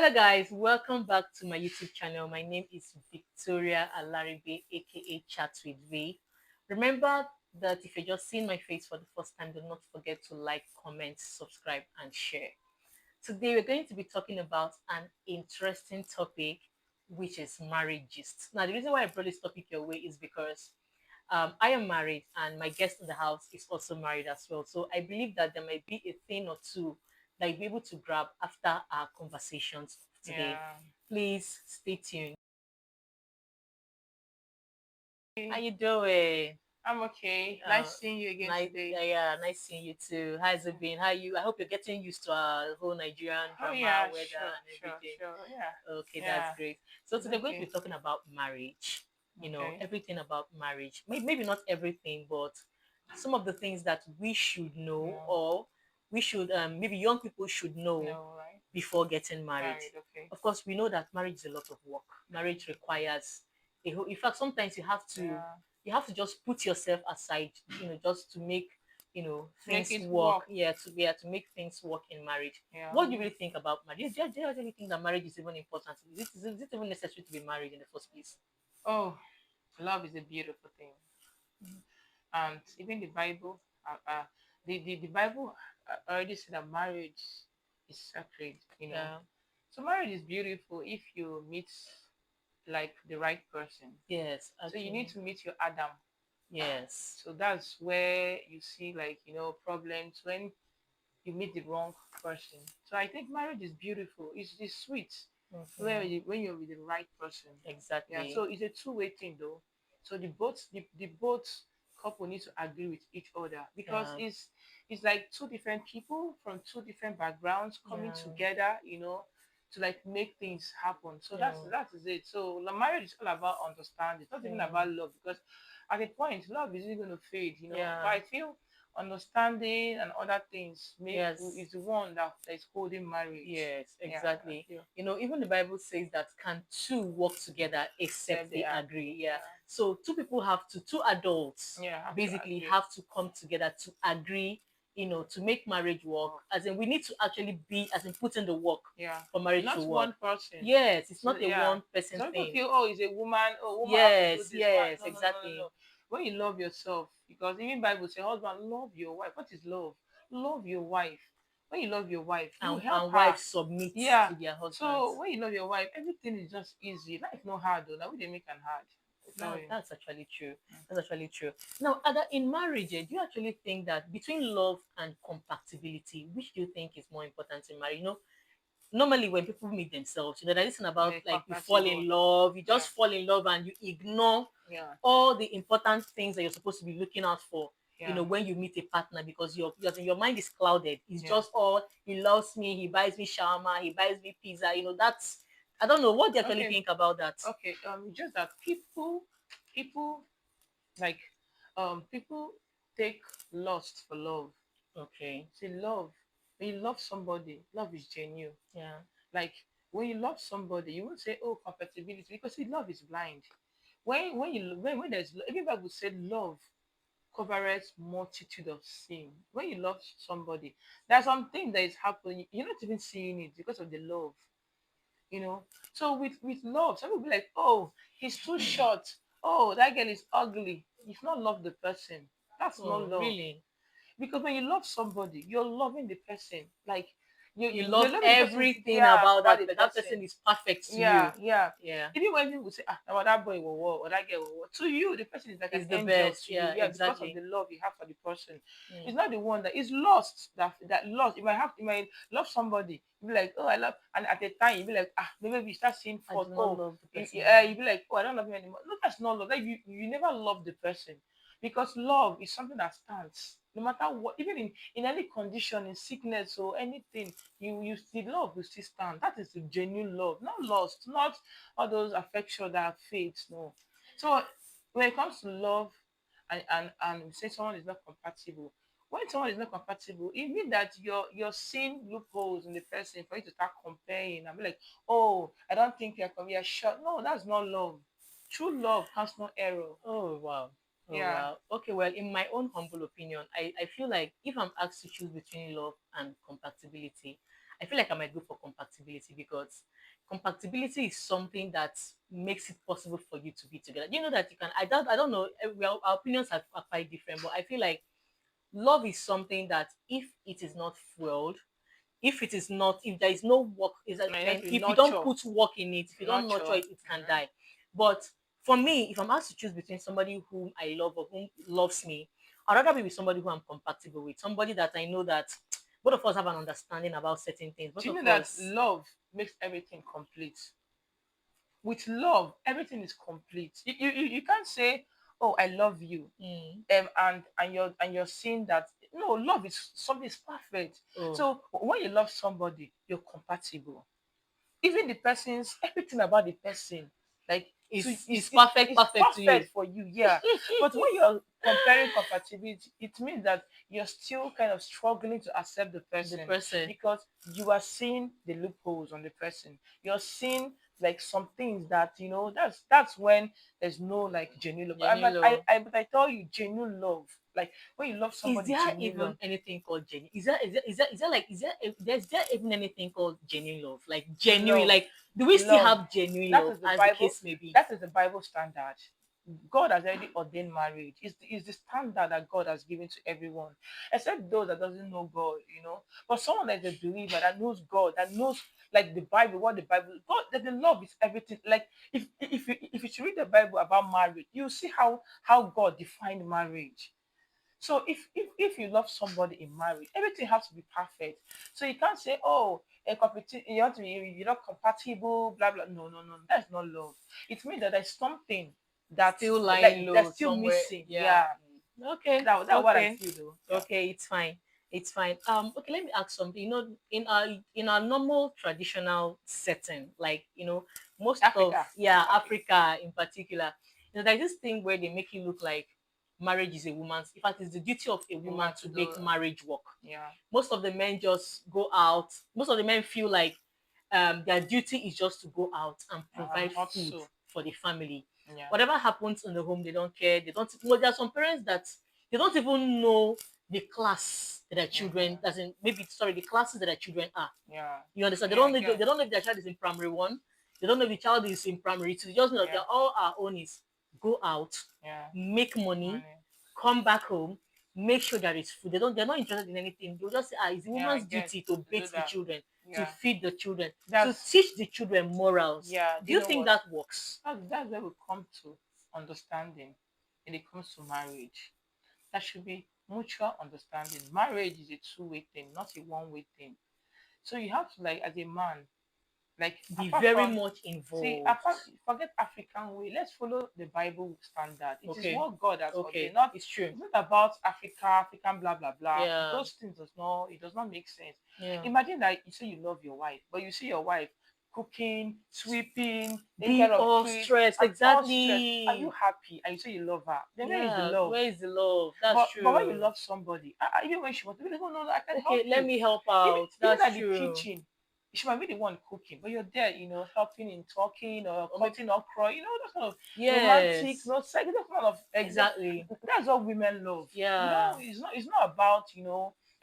Hello guys, welcome back to my YouTube channel. My name is Victoria Alaribe, aka ChatwithV. Remember that if you're just seeing my face for the first time, do not forget to like, comment, subscribe, and share. Today we're going to be talking about an interesting topic, which is marriage gist. Now, the reason why I brought this topic your way is because I am married and my guest in the house is also married as well. So I believe that there might be a thing or two that you'll be able to grab after our conversations today. Yeah. Please stay tuned. How Hey, you doing? I'm okay. Uh, Nice seeing you again nice, today. yeah, nice seeing you too. How's it been? How you? I hope you're getting used to our whole Nigerian Oh drama, yeah, weather, sure, and sure, everything. sure. Yeah, Okay, that's yeah. great. So It's today we're going to be okay. talking about marriage. Okay. Everything about marriage. Maybe not everything, but some of the things that we should know, No, or we should maybe young people should know no, right? before getting married. Married. Okay. Of course, we know that marriage is a lot of work. Marriage requires in fact, sometimes Yeah. you have to just put yourself aside, just to make To make things it work. work. To make things work in marriage. Yeah. What do you really think about marriage? Do you actually think that marriage is even important? Is it even necessary to be married in the first place? Oh, love is a beautiful thing, and even the Bible, the Bible already said that marriage is sacred. Yeah. So marriage is beautiful if you meet like the right person. Yes, So you need actually. to meet your Adam. Yes. So that's where you see like problems when you meet the wrong person. So I think marriage is beautiful. It's sweet when you're with the right person. Yeah. Exactly. So it's a two-way thing though. So the both couple need to agree with each other because Yeah. it's like two different people from two different backgrounds coming Yeah. together, to like make things happen. So Yeah. that is it. So the marriage is all about understanding. It's not even Yeah. about love because at a point love is even going to fade. But Yeah. I feel understanding and other things make Yes. is the one that is holding marriage. Yes, Yeah, I exactly. feel. Even the Bible says that can two work together except Except they they agree. agree. Yeah. So two adults Yeah, have to basically agree. have to come together to agree, to make marriage work. Work. As in, we need to actually as in, put in the work Yeah. for marriage to Not work. one person. Yes, it's So not a yeah. one person Some people thing. feel, oh, it's a woman, oh, woman have to do Yes, this one. yes, No, no, no, no, no. exactly. When you love yourself, because even Bible say, husband, love your wife. What is love? Love your wife. When you love your wife, you help And her. wives submit Yeah. to their So husbands. when you love your wife, everything is just easy. Life not hard though. Now we they make it hard. I tell you. That's actually true. That's actually true. Now, Ada, in marriage, do you actually think that between love and compatibility, which do you think is more important in marriage? Normally when people meet themselves, they listen about They're like you fall compatible. in love, you Yeah. just fall in love and you ignore Yeah. all the important things that you're supposed to be looking out for. Yeah. When you meet a partner, because your mind is clouded. It's Yeah. just all he loves me, he buys me shawarma, he buys me pizza. That's I don't know what do you actually Okay. think about that. Okay. Just that people like people take lust for love. Okay. See, love, when you love somebody, love is genuine. Yeah. Like when you love somebody, you won't say, oh, compatibility, because see, love is blind. When there's even Bible said love covereth multitude of sin. When you love somebody, there's something that is happening. You're not even seeing it because of the love. you know so with love, some people be like, oh, he's too short, oh, that girl is ugly. You've not loved the person. That's not Oh, love. really? Because when you love somebody, you're loving the person. Like You you're love loving the person. everything Yeah, about about that, the but that person. person is perfect to you. Yeah, yeah. Yeah. Even when people say, ah, now that boy will war or that girl will war, to you, the person is like an Is the angel best. to you. Yeah, Yeah, because of exactly. the love you have for the person. Mm. It's not the one that is lost. That lost. You might love somebody. You be like, oh, I love, and at the time you be like, ah, maybe you start seeing I do fault. not Oh, love the person yeah, anymore. you be like, oh, I don't love him anymore. No, that's not love. Like you never love the person, because love is something that stands no matter what, even in any condition, in sickness or anything. You still love, will still stand. That is the genuine love, not lost, not all those affection that fades. No. So when it comes to love, and we say someone is not compatible, when someone is not compatible, it means that you're seeing loopholes in the person for you to start comparing and be like, oh, I don't think you're short. No, that's not love. True love has no error. Oh wow. Oh Yeah. wow. Okay, well, in my own humble opinion, I feel like if I'm asked to choose between love and compatibility, I feel like I might go for compatibility, because compatibility is something that makes it possible for you to be together. You know that you can. I don't know. Well, our opinions are quite different, but I feel like love is something that if it is not fueled, if it is not, if there is no work, is that And can, that will if you don't nurture, put work in it, if you don't nurture nurture. it, it can die. But for me, if I'm asked to choose between somebody whom I love or whom loves me, I'd rather be with somebody who I'm compatible with, somebody that I know that both of us have an understanding about certain things. Both Do you of know that us. love makes everything complete? With love, everything is complete. You can't say, "Oh, I love you," Mm. and you're seeing that no, love is something is perfect. Oh, So when you love somebody, you're compatible. Even the person's everything about the person, like to it's perfect, is perfect to you. perfect for you, yeah. But when you're comparing compatibility, it means that you're still kind of struggling to accept the The person person. because you are seeing the loopholes on the person. You're seeing like some things that that's when there's no like genuine love. Genuine love. But I tell you, genuine love, like when you love Is somebody there genuine even love, anything called genuine? Is there even anything called genuine love? Like genuine, love, like do we still love, have genuine that love is the as the Bible. case may be? That is the Bible standard. God has already ordained marriage. It's the standard that God has given to everyone, except those that doesn't know God, But someone that is a believer that knows God, that knows like the Bible, what the Bible, God, that the love is everything. Like if you should read the Bible about marriage, you see how God defined marriage. So if you love somebody in marriage, everything has to be perfect. So you can't say, oh, you have to be, you're not compatible, blah blah. No, no, no, that's not love. It means that there's something that's Still lying like that's low still somewhere. missing. Yeah. Yeah, Okay. that's what I Okay. feel though. Yeah, Okay. It's fine. It's fine. Okay. Let me ask something. In our normal traditional setting, like most of, Africa. yeah, Okay. Africa in particular, there's this thing where they make it look like marriage is a woman's. In fact, it's the duty of a You woman want to to do, make marriage work. yeah, Most of the men just go out. Most of the men feel like their duty is just to go out and and provide food also, for the family. yeah, Whatever happens in the home, they don't care. They don't. Well, there are some parents that they don't even know the class that their children. mm-hmm. Doesn't maybe sorry the classes that their children are. Yeah, You understand? They yeah, don't I know. They get, don't know if their child is in primary one. They don't know if the child is in primary two. They just know that yeah, they're all our own is go out, yeah, make money, money, come back home, make sure there is food. They're not interested in anything. They'll just say, it's a yeah, I woman's get duty to to do bathe the that. children, to Yeah, feed the children, to that's teach the children morals. yeah. Do Do you you know think what? that works? That's where we come to understanding when it comes to marriage. There should be mutual understanding. Marriage is a two-way thing, not a one-way thing. So you have to like as a man, like Be apart very from much see involved. apart forget African way. Let's follow the Bible standard. It is Okay. what God has ordained. Okay. Not It's true. it's not about Africa, African blah blah blah. Yeah. Those things does not make sense. Yeah. Imagine that you say you love your wife, but you see your wife cooking, sweeping, taking Being care of all kids, stressed. and all stressed. Are you Exactly. happy? And you say you love her. Then where is the Yeah. love? Where is the love? That's But when you true. love somebody, even when she wants, no, no, no, I can help Okay, let you. me help Even out. even That's at the true. kitchen, she might be the one cooking, but you're there, helping in talking or Or maybe, cutting okra, that kind of romantic, yes. sex, that kind of Exactly. that's what women love. Yeah. It's not about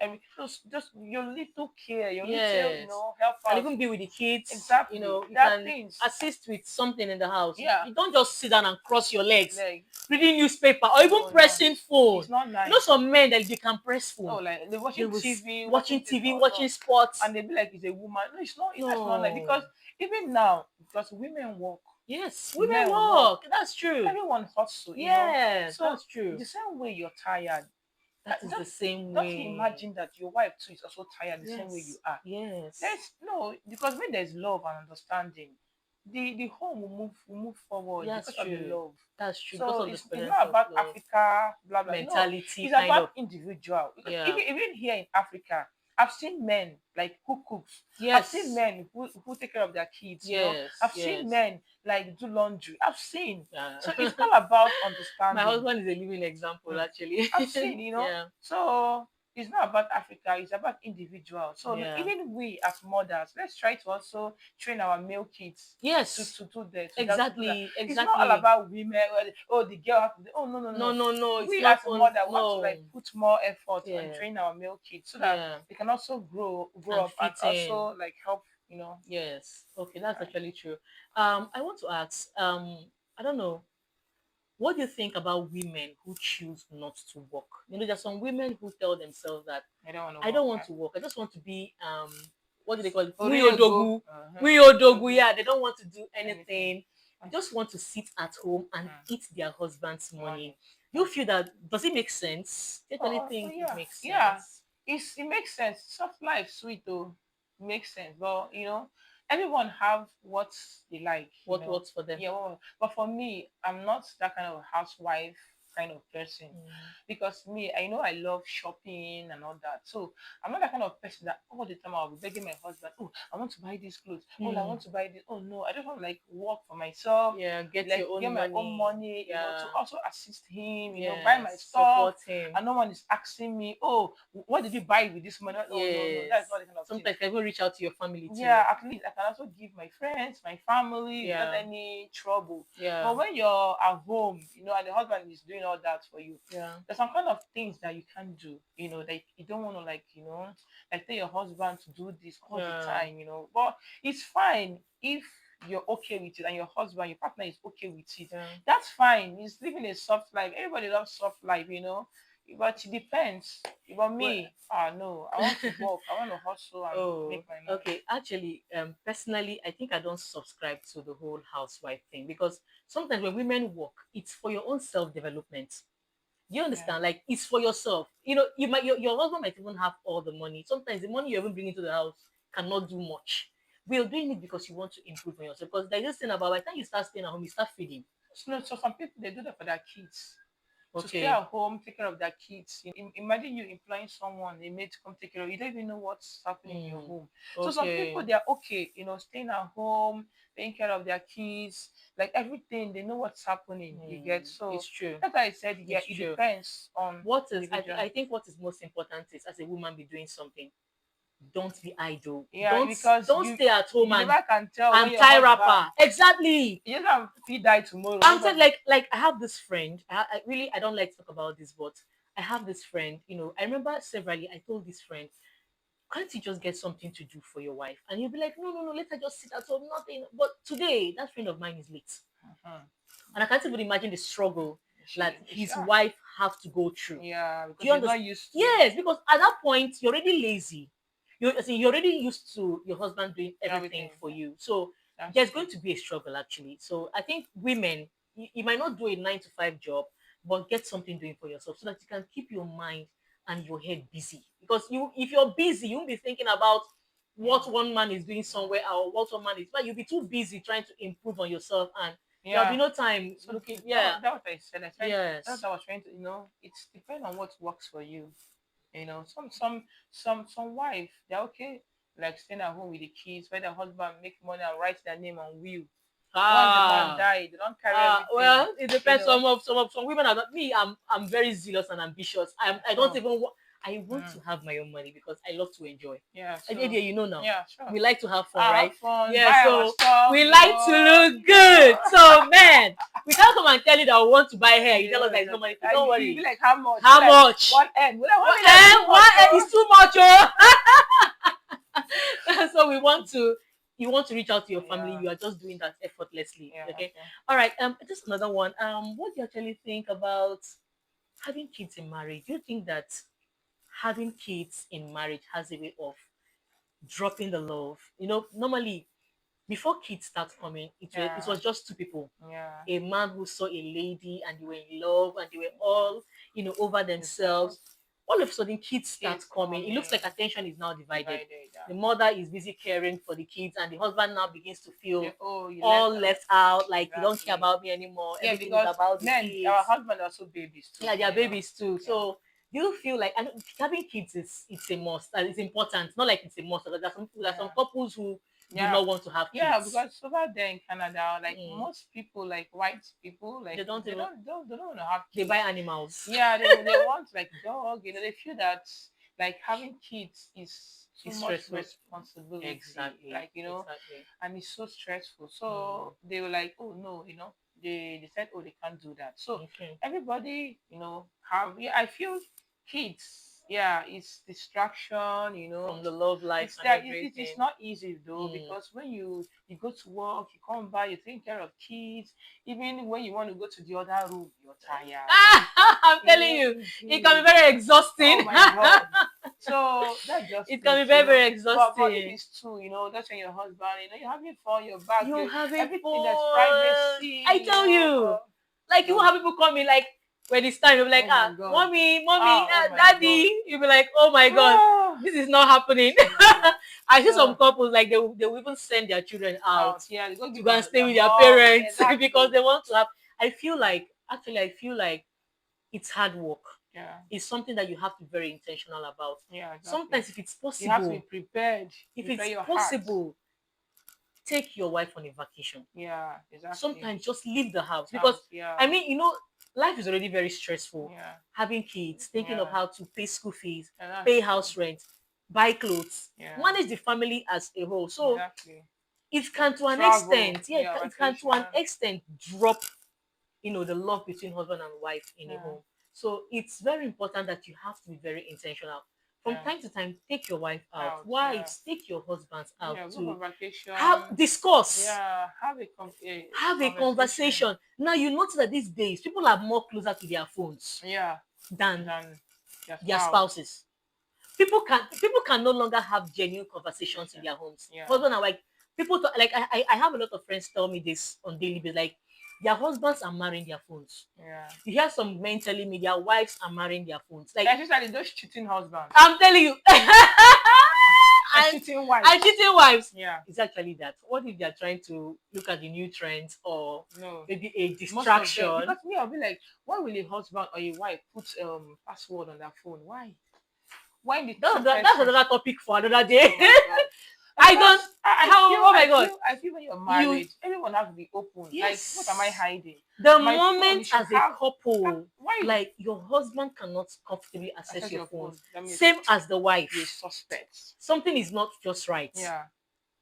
every just your little care, your little Yes. help Can out. even be with the kids. Exactly. You There are can things. assist with something in the house. Yeah. You don't just sit down and cross your legs, Like reading newspaper or even no, no. pressing phone. It's not nice. Some men that they can press No, phone. like they're They watching was TV, watching watching this. TV, No, no. watching sports. And they be like, it's a woman. No, it's not. That's not like No. because even now, because women work, Yes, women men work, work. That's true. everyone hustle. Yes, So that's true. the same way you're tired, That is the just same don't you way. imagine that your wife too is also tired the same way you Yes, are. yes. There's no because when there's love and understanding, the home will move forward That's because of the true. love. That's true. Because So of the it's presence not of about love, Africa, blah blah. No, mentality, it's kind about of. individual. Because Yeah. even here in Africa, I've seen men like who cooks. I've seen Yes. men who take care of their kids. Yes. I've seen Yes. men like do laundry. I've seen. Yeah. So it's all about My understanding. husband is a living example, Mm. actually. I've seen. Yeah. So it's not about Africa, it's about individuals. So Yeah. even we as mothers, let's try to also train our male kids Yes. to do that. Exactly. It's not all Exactly. about women. Oh, the girl have to do. Oh, no, no, no, No, no. no, no. It's We not as a on. mother want to like No. put more effort and Yeah. train our male kids so that Yeah. they can also grow And up and fit in. also like help. You know. Yes. Okay, that's Uh, actually true. I want to ask, I don't know, what do you think about women who choose not to work? You know, there's some women who tell themselves that I don't want to I work. don't want to work. I just want to be what do they call it? Oriego. Muyodogu. Uh-huh. Muyodogu, Oriego. yeah. They don't want to do Anything. anything. They just want to sit at home and Mm, eat their husband's money. money. You feel that does it make sense? Do you actually Oh think it yeah, makes yeah. sense? It makes sense. Soft life, sweet though. Makes sense. But everyone have what they like. What works for them? Yeah. But for me, I'm not that kind of housewife kind of person, Mm. because me, I know I love shopping and all that. So I'm not that kind of person that all the time I'll be begging my husband, oh, I want to buy these clothes. Oh, I Mm. want to buy this. Oh no, I just want to like work for myself, Yeah, get like your get own my own money. money, to Yeah. also assist him, buy my Yes. stuff, Support him. and no one is asking me, oh, what did you buy with this money? Oh, no, no, that's Yes. not the kind of thing. Sometimes you can even reach out to your family too. Yeah, at least I can also give my friends, my family without Yeah. any trouble. Yeah. But when you're at home, and the husband is doing all that for you, Yeah. there's some kind of things that you can't do, that you don't want to like, like tell your husband to do this all the Yeah. time. But it's fine if you're okay with it and your husband, your partner is okay with it. Yeah. That's fine. He's living a soft life. Everybody loves soft life. But it depends. But Well, me, no, I want to work. I want to hustle and oh, make my money. okay. Actually, personally, I think I don't subscribe to the whole housewife thing because sometimes when women work, it's for your own self development. Do you Yeah. understand? Like it's for yourself. You know, your husband might even have all the money. Sometimes the money you even bring into the house cannot do much. We are doing it because you want to improve on yourself. Because there's this thing about by the time you start staying at home, you start feeding. So some people they do that for their kids. To stay Okay. at home, take care of their kids. Imagine you employing someone, a maid to come take care of you. You don't even know what's happening in your Mm. home. So some people Okay. they are okay, staying at home, taking care of their kids, like everything. They know what's happening. You get Mm. so It's true. that's why I said yeah. It's It true. depends on What is individual. I think what is most important is as a woman be doing something. Don't be idle. Yeah, Don't because don't stay at home you never can tell when and your tie husband wrapper. Exactly. you just have he die tomorrow. I'm saying Nobody. like I have this friend. I really I don't like to talk about this, but I have this friend. You know, I remember severally. I told this friend, "Can't you just get something to do for your wife?" And you'll be like, "No, no, no. Let her just sit at home, nothing." But today, that friend of mine is late, Uh-huh. and I can't even imagine the struggle that She his wife have to go through. yeah, Do because you she's not understand? used to Yes, because at that point you're already lazy. You're already used to your husband doing everything everything. for you. So That's there's true. going to be a struggle actually. So I think women, you might not do a 9 to 5 job, but get something doing for yourself so that you can keep your mind and your head busy. Because if you're busy, you won't be thinking about Yeah. what one man is doing somewhere or what one man is, but you'll be too busy trying to improve on yourself and there'll be Yeah. no time So looking. that, Yeah. that what I said. That's Yes. what I was trying to. It's depending on what works for you. Some wife they're okay, like staying at home with the kids, where the husband make money and write their name on will. Once the man Ah, die, they don't carry everything. well, it depends. Some women are not me. I'm very zealous and ambitious. I don't So, even I want mm, to have my own money because I love to enjoy. yeah. And So, you know now, yeah, sure. we like to have fun, Have right? fun, Yeah, buy our so stuff. we like to look good. So man, we can't come and tell you that we want to buy hair. You tell us Yeah, there is no money. Don't you be worry. like, how much? Be How like much? 1 M. Be like, 1 million is too And much, one oh. is too much, oh. So we want to you want to reach out to your family, Yeah, you are just doing that effortlessly. yeah, Okay. okay. All right. Just another one. What do you actually think about having kids in marriage? Do you think that having kids in marriage has a way of dropping the love? You know, normally before kids start coming, it Yeah, was just two people. yeah. A man who saw a lady and they were in love and they were all, over themselves. Themselves, All of a sudden, kids start kids coming. It looks coming, like attention is now divided. divided. The mother is busy caring for the kids, and the husband now begins to feel Oh, you all left out. left out, like you don't care Exactly. about me anymore. Yeah, Everything is because about the men, our kids. husband are also babies too, Yeah, they are you know. babies too. Yeah. So do you feel like and having kids is it's a must and it's important? Not like it's a must. There's some Yeah. couples who do Yeah. not want to have Yeah, kids. because over there in Canada, like Mm. most people, like white people, They like don't even they don't want to have they buy kids. animals. Yeah, they want like dog. They feel that like having kids is too It's much stressful. responsibility, Exactly. like, Exactly. and it's so stressful. Mm. So they were like, oh no, they said, oh, they can't do that. So Okay. everybody, have, yeah, I feel kids, yeah, it's distraction, From the love life it's and that it's everything. not easy though, Mm. because when you go to work, you come back, you're taking care of kids. Even when you want to go to the other room, you're tired. I'm It telling ain't you, it can easy. be very exhausting. Oh my god. So that's just It can it, be very, very but if exhausting. it's two, that's when your husband, you're having fun, you're back, You you having everything, there's fun. I privacy, tell you. Like you will no. have people call me like when it's time, you'll be like, Oh my god. mommy, mommy, Oh my god. daddy. You'll be like, oh my god, Oh, this is not happening. oh my god. I see some So couples like they will even send their children out out, yeah, they go to give go and stay their with their mom, yeah, parents because exactly. they want to have. I feel like it's hard work. Yeah, It's something that you have to be very intentional about. yeah, exactly. Sometimes You have to be possible, prepared, if prepare it's your heart. possible, take your wife on a vacation. Yeah, exactly. Sometimes just leave the house because Out, yeah, I mean, life is already very stressful. yeah, Having kids, thinking of yeah, how to pay school fees, and that's pay true. house rent, buy clothes, Yeah, manage the family as a whole. So exactly. it can to an Travel, extent, yeah, yeah, it can to vacation. an extent drop, the love between husband and wife in a Yeah, home. So it's very important that you have to be very intentional. From yeah, time to time, take your wife out. out, yeah, Wives, take your husbands out yeah. Go for to have vacation. discuss, Yeah, have a have a conversation. conversation. Now you notice that these days people are more closer to their phones Yeah, than than your their spouse. spouses. People can no longer have genuine conversations in Vacation. their homes. Yeah, Husband and wife, people talk, like I have a lot of friends tell me this on daily basis. Like their husbands are marrying their phones. yeah. You hear some men telling me their wives are marrying their phones. Like Especially those cheating husbands I'm telling you, and and cheating and wives. cheating wives. Yeah, It's actually that. What if they are trying to look at the new trends or no. maybe a Most of them, distraction? because me, I'll be like, why will a husband or a wife put password on their phone? Why? Why the two That's person? another topic for another day. Oh my god. I don't. Because I feel How? Oh my God! I feel when you're You married, everyone has to be open. Like, what am I Yes. hiding? The My phone, you moment should as a have couple, why like your husband cannot comfortably access access your your phone? phones, That means same as the you're a wife. suspect. Something is not just right. Yeah.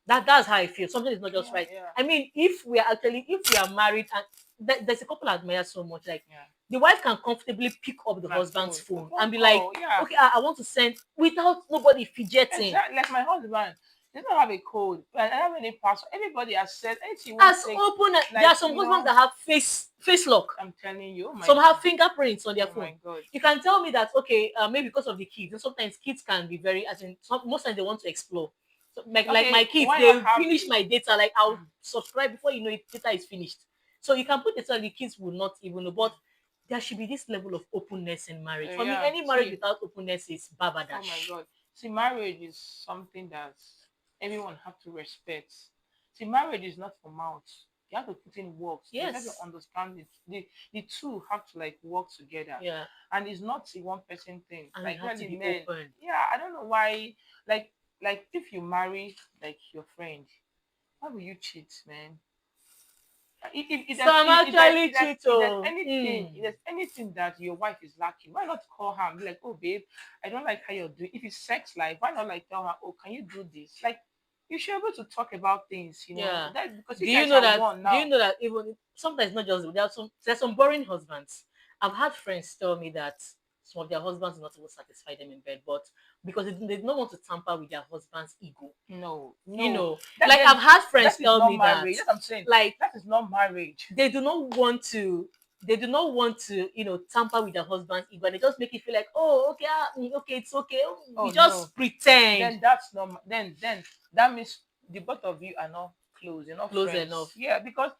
That's how I feel. Something is not just Yeah, right. yeah, I mean, if we are married and there's a couple I admire so much, like yeah. the wife can comfortably pick up the My husband's phone. A phone phone and be like, call, yeah. okay, I want to send without nobody fidgeting. Exactly, like my husband. He doesn't have a code. I don't have any password. Everybody has said anything you want As to take. open, there Like, are some husbands that have face lock. I'm telling you, oh my Some have god. fingerprints on their Oh phone. my god. You can tell me that okay, maybe because of the kids. And sometimes kids can be very, as in most times they want to explore. So, like my Okay, kids, why not they have finish my data. Like I'll mm, subscribe before you know it, data is finished. So you can put it so the kids will not even know. But there should be this level of openness in marriage. For me, yeah. any marriage See, without openness is oh my babadash. god. See, marriage is something that everyone have to respect. See, marriage is not for mouth. You have to put in works. You have to Yes. understand it. The two have to like work together. Yeah. And it's not a one person thing. And you Like have to really be men. open. Yeah, I don't know why like if you marry like your friend, why will you cheat, man? Some actually cheat. Oh. If there's anything that your wife is lacking, why not call her and be like, oh babe, I don't like how you're doing. If it's sex life, why not like tell her, oh, can you do this? Like you should be able to talk about things, Yeah. that because you Do you guys know are that? one Do you now. know that even sometimes not just there's some boring husbands. I've had friends tell me that some of their husbands do not even satisfy them in bed, but because they don't want to tamper with their husband's ego. No, You no. know, That like then I've had friends that is tell not me that, marriage. That's what I'm saying. like That is not marriage. they do not want to. They do not want to, tamper with their husband's ego. They just make it feel like, oh, okay, okay, it's okay. Oh We no. just pretend Then that's not then that means the both of you are not close, you're not close friends. enough. Yeah, because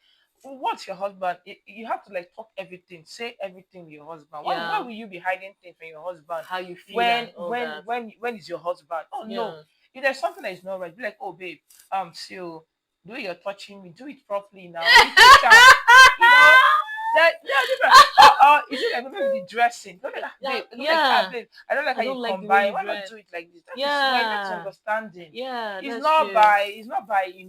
what's your husband? You have to like talk everything, say everything with your husband. Why Yeah, will you be hiding things from your husband how you feel when and all that. is your husband? Oh no. Yeah. If there's something that is not right, be like, oh babe, so the way you're touching me, do it properly now. You teach her, you know. That there are different. Is it like maybe the dressing? Don't be like, Yeah, babe, don't be like, yeah. babe, I don't like I how you don't like the way combine. you Why not dress. do it like this? That is Yeah, understanding. yeah, It's that's not true. by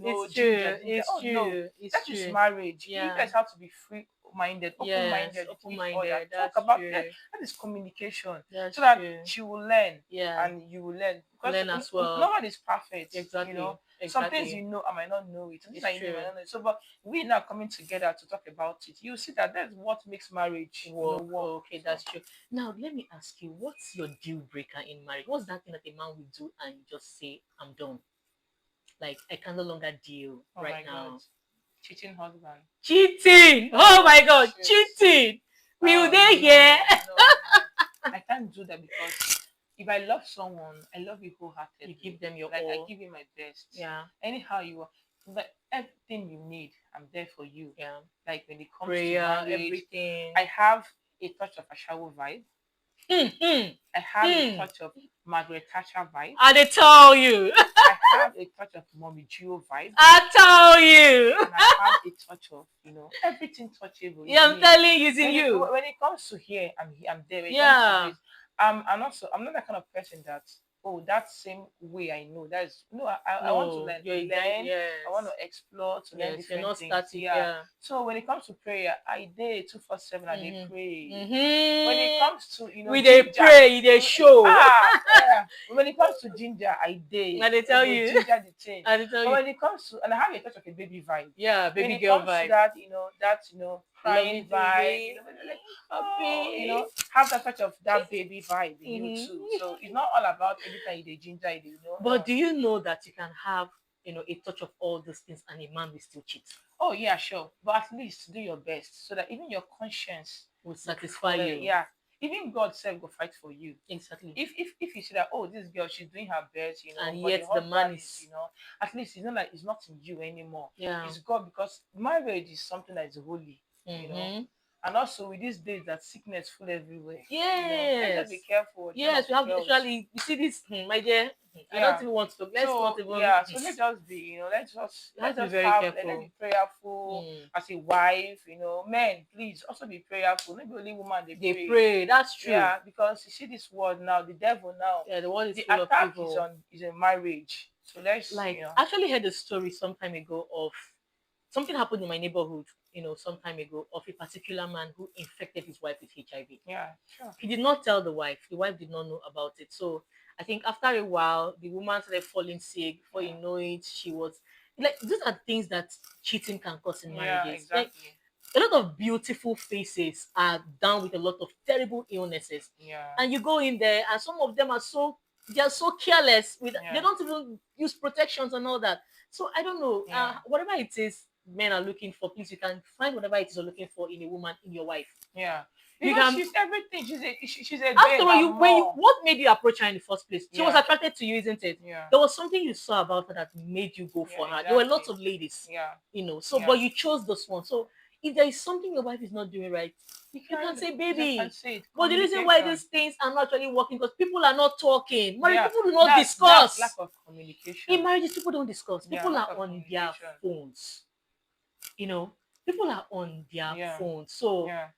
It's ginger true. ginger. It's Oh no, true. It's that is true. marriage. You Yeah, guys have to be free, minded, Yes, open-minded with open each other. minded. Talk That's about that. true. That is communication, That's so that true. she will learn Yeah, and you will learn. Because learn as well. no one is perfect, you know. Exactly, Some things exactly. you know, I might not know it. Some things It's I know, I might true. not know it. So, but we now coming together to talk about it, you see that that's what makes marriage, Work. work. Okay, So, that's true. Now let me ask you, what's your deal breaker in marriage? What's that thing that a man will do and you just say, I'm done? Like I can no longer deal oh right my God, now. cheating husband. Cheating! Oh Oh my god, shit. cheating! Will Oh they hear? no, no. I can't do that because if I love someone, I love you You wholeheartedly. give them your Like I all. give you my best. Yeah, Anyhow you are, but everything you need, I'm there for you. yeah. Like when it comes to Prayer, marriage, I everything. have a touch of a shower vibe. Hmm, hmm, I have a hmm. touch of Margaret Thatcher vibe. I they tell you. I have a touch of Mommy Gio vibe. I tell you. And I have a touch of, everything touchable is Yeah, I'm me. telling you, it's in When it you. when it comes to here, I'm here, I'm there. When it comes to Yeah. this, and also I'm not that kind of person that, oh, that same way I know. That is no, I want to No, learn, you're a giant. learn. I want Yes. to explore, to learn Yes, you're different not things. static. Yeah. Yeah. So when it comes to prayer, I did 247 and they Mm-hmm. pray. When it Mm-hmm. comes to We they ginger, pray, they show. yeah. When it comes to ginger, I did. I they I tell go you. ginger the thing. I they tell But you. when it comes to, and I have a touch of a baby vibe. Yeah, When baby it girl comes to vibe. that, Loving crying vibe, baby. like, oh, Happy. have that touch of that baby vibe in you too. Mm-hmm. So it's not all about every time you dey ginger, But do you know that you can have, a touch of all those things and a man will still cheat? Oh yeah, sure. But at least do your best so that even your conscience Will will satisfy clear. you. Yeah. Even God self will fight for you. Exactly. If you see that, oh, this girl, she's doing her best, And but the yet the man husband is, is, at least it's not like it's not in you anymore. yeah. It's God, because marriage is something that is holy, you know. Mm-hmm. And also with these days that sickness full everywhere, Let's just be Yes. careful, kind of Yes, we have girls. actually, you see this, my dear, I don't Yeah. even want to talk. Let's not So even, yeah, so let's just be, you have let's to be just very have, let's careful. be prayerful Mm. as a wife, Men, please also be prayerful. Not be only woman they They pray. pray, that's true. Yeah, because you see this world now, the devil now, Yeah, the world is the full of attack is evil. on is a marriage. So let's, Like, I actually heard a story some time ago of something happened in my neighborhood, some time ago, of a particular man who infected his wife with HIV. yeah, sure. He did not tell the wife. The wife did not know about it. So I think after a while, the woman started falling sick. Before you Yeah. know it, she was like, these are things that cheating can cause in Yeah, marriages. Like exactly. a lot of beautiful faces are down with a lot of terrible illnesses, Yeah. and you go in there, and some of them are they are so careless with they Yeah. don't even use protections and all that. So I don't know. Yeah. Whatever it is men are looking for, please, you can find whatever it is you're looking for in a woman, in your wife. Yeah. You Because can. she's everything. She's a After babe all, and more. what made you approach her in the first place? She was Yeah. attracted to you, isn't it? Yeah. There was something you saw about her that made you go Yeah, for her. There were exactly. lots of ladies, Yeah. so Yeah. but you chose this one. So if there is something your wife is not doing right, you can say, You can baby. say it. But the reason why Communication. these things are not actually working because people are not talking. Married Yeah. people do not That's lack discuss. of communication. In marriages, people don't discuss. Yeah, People lack are of on their communication. phones. People are on their Yeah. phones. So Yeah.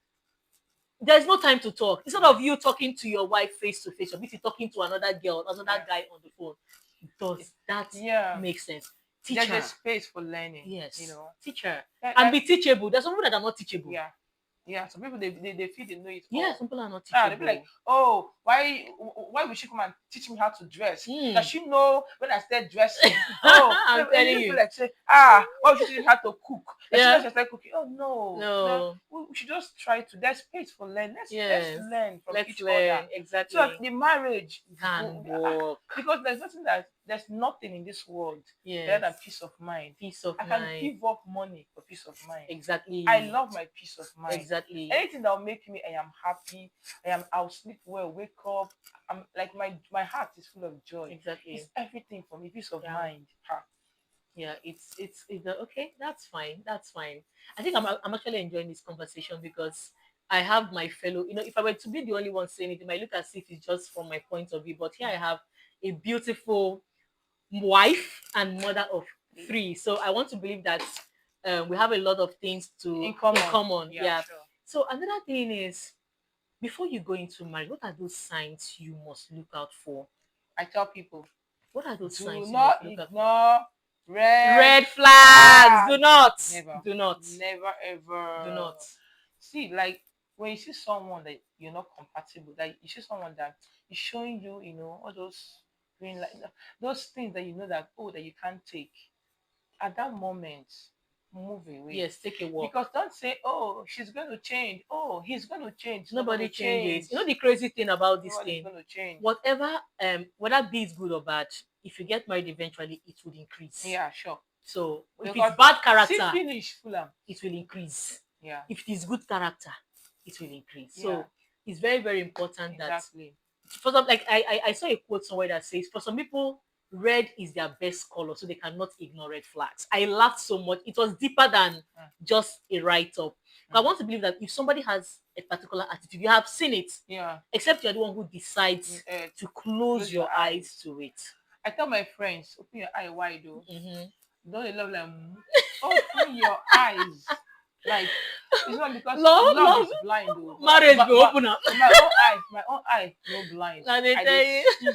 there's no time to talk. Instead Yeah. of you talking to your wife face to face, or busy talking to another girl, another Yeah. guy on the phone. Does that Yeah. make sense? There's a Teacher, space for learning, yes, teacher, and Like, be teachable. There's some people that are not teachable. yeah. Yeah. Some people they feel they know it Yeah, all. some people are not They'll be like, teachable. oh, why would she come and teach me how to dress? Does Mm. she know when I start dressing? Oh, I'm and telling you feel you. like say, why would she teach me how to cook? Does she know Yeah. she start cooking? Oh no, no. No. We should just try to. There's space for learn. Let's Yes. learn from Let's each other. learn So that exactly. the marriage Can work. because there's nothing in this world better than Yes. peace of mind. Peace of I can mind. give up money for peace of mind. Exactly. I love my peace of mind. Exactly. Anything that will make me, I am happy. I'll sleep well, wake up. I'm like my heart is full of joy. Exactly. It's everything for me, peace of Yeah. mind. Ha. Yeah, it's okay. That's fine. That's fine. I think I'm actually enjoying this conversation because I have my fellow. If I were to be the only one saying it, it might look as if it's just from my point of view. But here I have a beautiful wife and mother of three. So I want to believe that we have a lot of things In common. Yeah, Yeah. sure. So another thing is, before you go into marriage, what are those signs you must look out for? I tell people, What are those do signs you not must look out for? ignore red Red flags. flags. Do not. Never. Do not. Never Do ever. not. see, like when you see someone that you're not compatible, that you see someone that is showing you, all those green like those things that you know that, oh, that you can't take at that moment, move away. Yes, take a walk. Because don't say, oh, she's going to change, oh, he's going to change. It's not going Nobody to changes. change. You know the crazy thing about this Nobody's thing, going to change. whatever, whether be it good or bad, if you get married eventually, it would increase. Yeah, sure. So if Because it's bad see, character, finish Fulham. it will increase. Yeah, If it is good character, it will increase. yeah, So it's very, very important that exactly. for some, like I saw a quote somewhere that says for some people red is their best color, so they cannot ignore red flags. I laughed so much. It was deeper than Mm, just a write-up. But I mm. want to believe that if somebody has a particular attitude, you have seen it, Yeah, except you're the one who decides to close close your your eyes eyes. to it. I tell my friends, open your eye wide, though. Mm-hmm. Don't they love like, open your eyes. Like, it's not because Love, love love, is blind, though. marriage be But open up. my own eye, no blind. And they I tell just you. see,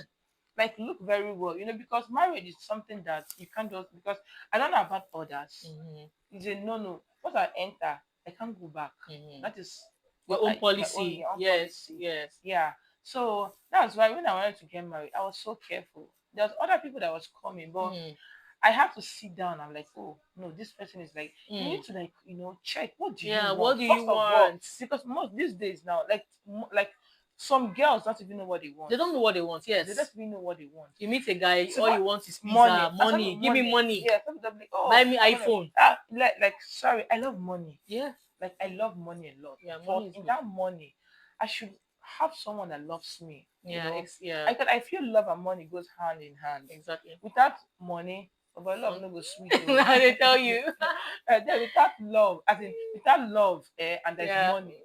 like, look very well, because marriage is something that you can't just, because I don't know about others. Mm-hmm. It's a no. Once I enter, I can't go back. Mm-hmm. That is Your what own I my own policy. your own Yes, policy. yes. Yeah. So that's why when I wanted to get married, I was so careful. There's other people that was coming, but Mm. I have to sit down. I'm like, oh no, this person is like, you need Mm. to, like, check, what do you Yeah, want what do you first of all, want? because most these days now, like some girls don't even know what they want. They don't know what they want. They don't Yes. even know what they want. You meet a guy, So all what? you want is Money. pizza, I said money. Give me money. money. Yeah, some of them like, oh, Buy me I'm gonna iPhone. like sorry, I love money. Yeah. Like I love money a lot. Yeah, money But is in good. that money, I should have someone that loves me. Yeah, yeah, I feel love and money goes hand in hand. exactly. Without money, but love Um, no go sweet. Oh. they tell you. Then without love, as in without love, and there's Yeah, money,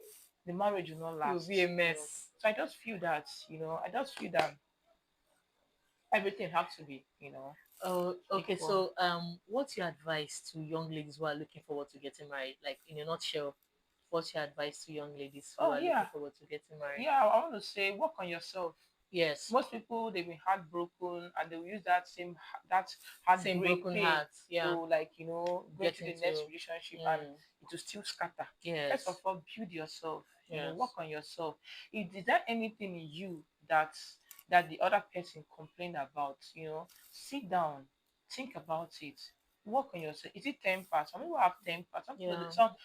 the marriage will not it will last. be a mess. So I just feel that, I just feel that everything has to be, Oh, okay. equal. So, what's your advice to young ladies who are looking forward to getting married? Like in a nutshell, what's your advice to young ladies who Oh are yeah, looking forward to getting married? yeah. I want to say, work on yourself. Yes, Most people, they've been heartbroken, and they will use that same heartbreak broken pain hearts. Yeah, to, like, go get into the next into. relationship, and Mm, it will still scatter. First of yes, all, build yourself. Work yes, on yourself. Is there anything in you that the other person complained about? Sit down, think about it. Work on yourself. Is it temper? Some people have temper. Some people,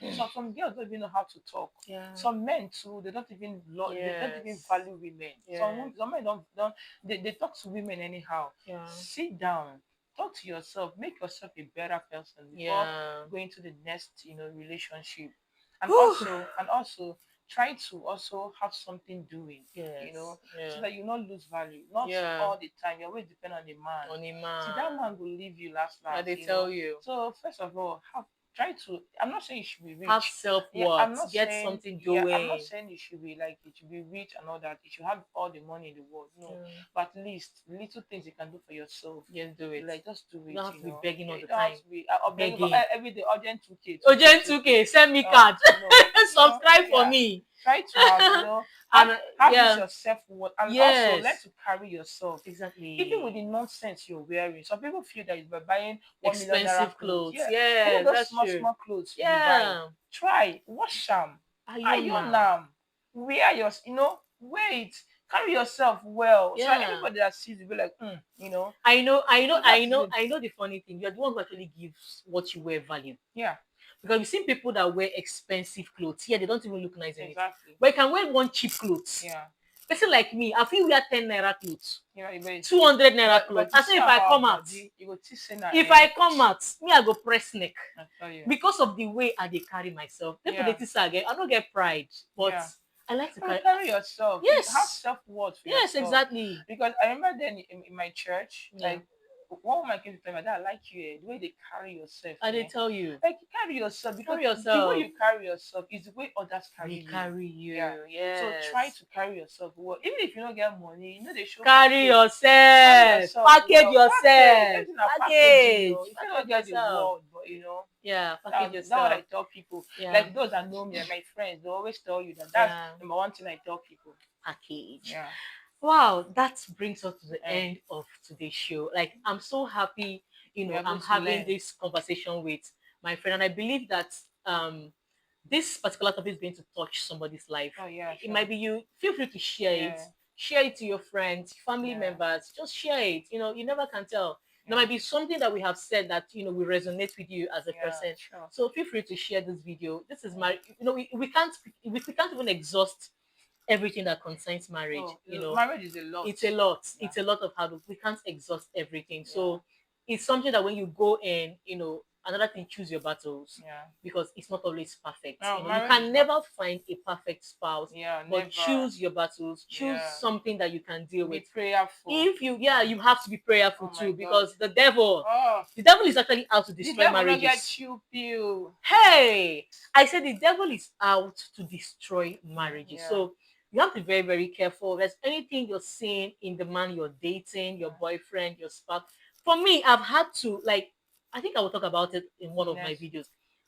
yeah, some girls don't even know how to talk. yeah, Some men too, they don't even yes, value women. yes, Some men don't they talk to women anyhow. yeah, Sit down, talk to yourself, make yourself a better person before yeah. going to the next, relationship. And Whew. also try to also have something doing, Yes, so yeah, that you not lose value. Not yeah. all the time. You always depend on the man. On a See, that man. man will leave you Yeah, last, they tell you. So first of all, try to. I'm not saying you should be Have rich. self Yeah, I'm worth. not Get saying, something I'm not doing. saying you should be like, it should be rich and all that. You should have all the money in the world. No, Yeah. but at least little things you can do for yourself. Just do it. Like, just do You it. don't have to be begging Yeah, all you the don't have time. to be begging for Begging. every day, urgent 2K, Ojen 2K, 2K. 2K, send me card. No, Subscribe for yeah. me. Try to have, And have this yeah, your self worth, and also learn yes, to carry yourself. Even with exactly. the nonsense you're wearing. Some people feel that it's by buying 1 million naira Expensive clothes. clothes. Yeah. Even Yes, those that's small, true. small clothes you be buying. Yeah. Try, wash them, Iron iron man. them, wear your, wait, carry yourself well. So that Yeah. anybody that sees you be like, I know, I know, So that I is know, it. I know the funny thing. You're the one who actually gives what you wear value. Yeah, Because we've seen people that wear expensive clothes. Yeah, they don't even look nice in it. exactly. But you can wear one cheap clothes. Yeah. Person like me, I feel wear 10 naira clothes, But 200 naira but clothes. you I say see if I our come out, body, you go see say na, if I come out, me I go press neck I tell you. because of the way I dey carry myself. People Yeah. they think say I don't get pride, but Yeah. I like to carry. Carry yourself. You have Yes, self-worth for yes, yourself. exactly. Because I remember then in my church, Yeah, like one woman came to tell me that, I like you, the way they carry yourself. I did tell you, Like, you carry yourself, because carry the way yourself. you carry yourself is the way others carry They you. carry you. Yeah. Yes. So try to carry yourself well. Even if you don't get money, they show carry package. yourself. Yourself Package well. yourself. Everything are packaging, Package. If you don't Package get the yourself. word, but Yeah, package that's what I yourself. tell people. Yeah. Like those that know me, like my friends, they always tell you that's Yeah. number one thing I tell people. Package. Yeah. Wow, that brings us to the Yeah. end of today's show. Like, I'm so happy, We're able I'm to having learn. this conversation with my friend, and I believe that this particular topic is going to touch somebody's life. Oh yeah, It sure. might be you. Feel free to share it. Yeah, Share it to your friends, family yeah, members. Just share it. You never can tell. There yeah, might be something that we have said that will resonate with you as a yeah, person. sure. So feel free to share this video. This is Yeah. my, we can't even exhaust everything that concerns marriage. No, marriage is a lot. It's a lot. Yeah, It's a lot of hard work. We can't exhaust everything. yeah, So it's something that when you go in, another thing, choose your battles yeah. because it's not always perfect. No, You marriage is can not. never find a perfect spouse, Yeah, but never. choose your battles. Choose Yeah, something that you can deal be with. prayerful. If you, yeah, Yeah. you have to be prayerful Oh my too God. because Oh, the devil is actually out to the destroy devil not get marriages. you pill. Hey, I said the devil is out to destroy marriages. Yeah, So you have to be very, very careful. If there's anything you're seeing in the man you're dating, your yeah. boyfriend, your spouse. For me, I've had to, like, I think I will talk about it in one of my Next. videos.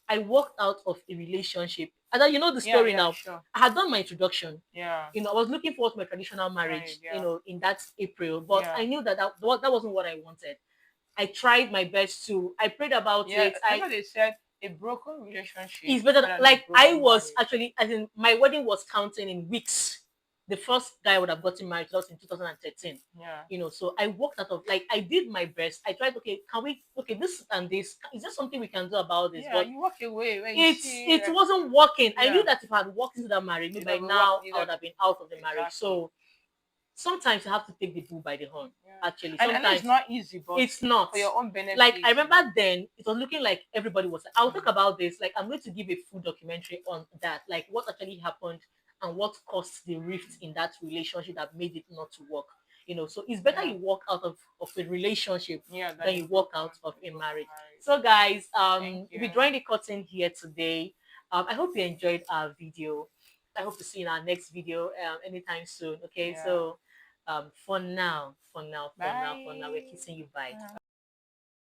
I walked out of a relationship. And then you know the Yeah, story yeah, now. sure. I had done my introduction. Yeah, I was looking forward to my traditional married. marriage, Yeah, in that April, but yeah, I knew that wasn't what I wanted. I tried my best to. I prayed about yeah. it. Remember they said a broken relationship It's is better. better than a Like I broken was marriage. actually, as in my wedding was counting in weeks. The first guy I would have gotten married was in 2013. Yeah, So I worked out of, like, I did my best. I tried. Okay, can we? Okay, this and this. Is there something we can do about this? yeah. But You walk away when you it's see it wasn't working. I knew yeah, that if I had walked into that marriage, maybe you by know, we walk. now You I know, would have been out of the marriage. exactly. So sometimes you have to take the bull by the horn. Yeah, Actually, and I know it's sometimes not easy, but it's not. for your own Like I benefit, remember then, it was looking like everybody was. I'll talk Mm. about this. Like I'm going to give a full documentary on that, like what actually happened and what caused the rift in that relationship that made it not to work. So it's better Yeah, you walk out of a relationship yeah, than than a you walk broken, out of a a broken marriage. marriage. So guys, Thank you. we drawing the curtain here today. I hope you enjoyed our video. I hope to see you in our next video anytime soon. Okay, Yeah. so for now, we're Bye. kissing you. Bye.